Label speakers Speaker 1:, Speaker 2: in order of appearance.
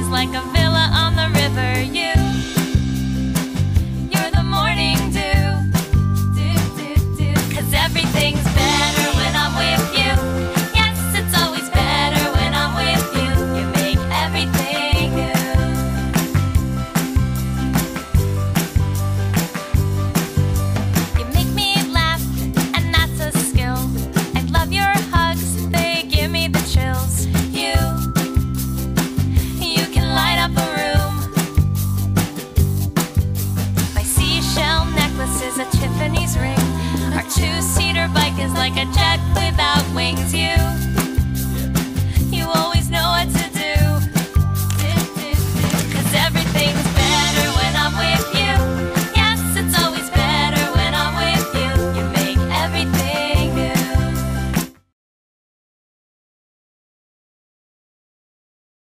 Speaker 1: Like a villa on the river, you're the morning dew, cause everything's better when I'm with you. Yes, it's always better when I'm with you. You make everything new. You make me laugh, and that's a skill. I love your hugs, they give me the chills. Light up a room. My seashell necklace is a Tiffany's ring. Our two-seater bike is like a jet without wings. You